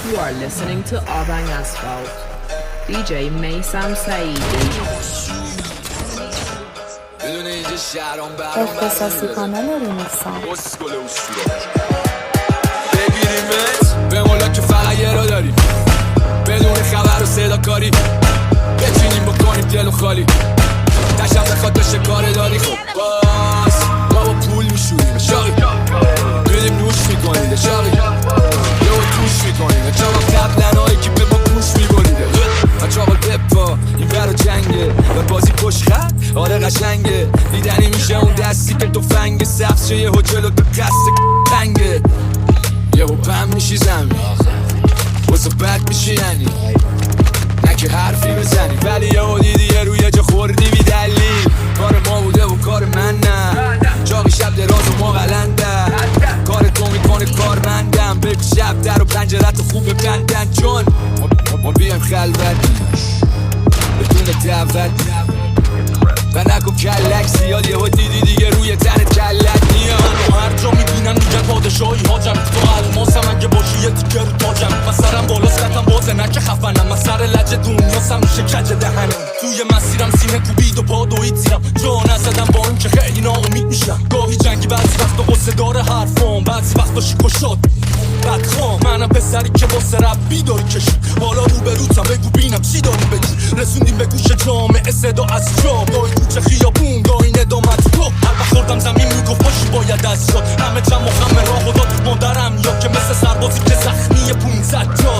You are listening to Abang Asphalt. DJ Maysam Saidi. اختصاصی کانال رمیکسان. بگیریمت به مولا که فقط یه رو داریم، بدون خبر و صدا کاری بچینیم بکنیم دل خالی، دشم بخواد بشه کار داری. خب باز ما با پول میشوریم شاقی، میدیم نوش میکنید شاقی، یه و توش میکنید چاقا قبلن هایی که به ما پوش میبریده. چاقا بپا این برا جنگه و بازی پشت خط آره قشنگه، دیدنی میشه اون دستی که تو فنگ سبز شه یه جلوت به قصد تنگه، یه و پم میشی زمین واسه بد میشی یعنی نه که حرفی بزنی، ولی یه و دیدی یه روی جا خوردی بی دلیل. کار ما بوده و کار من نه، چاقی شب دراز و ما غلنده، کار تو میکنه کارمندم، بگو شب در و پنجرت خوب ببندن چون ما بیایم خلوت بدون دعوت و نکن کلک زیاد، یه دیدی دیگه روی تن کلت میاد. منو هر جا میبینن میگن پادشاهی حاجم، تو الماسم اگه باشی یه تیکه رو تاجم، من سرم بالاست خطم بازه نکه خفنم، من سر لجه دنیاسم میشه کج دهنم، توی مسیرم سینه کوبید و پا دوید زیرم، جا نزدم با این که خیلی ناامید میشم، گاهی جنگی بعضی وقتا قصه داره حرفام، بعضی وقتا شیک و شاد بدخوام، منم پسری که واسه رب بیداری کشید، بالا رو بروتم بگو بینم چی داری بگی، رسوندیم به گوش جامعه صدا از جام، گاهی کوچه خیابون گاهی ندامت رو، هر وقت خوردم زمین میگفت پاشی باید از جا، همه جمع و همه راه و داد مادرم، یا که مثل سربازی که زخمی 500 جا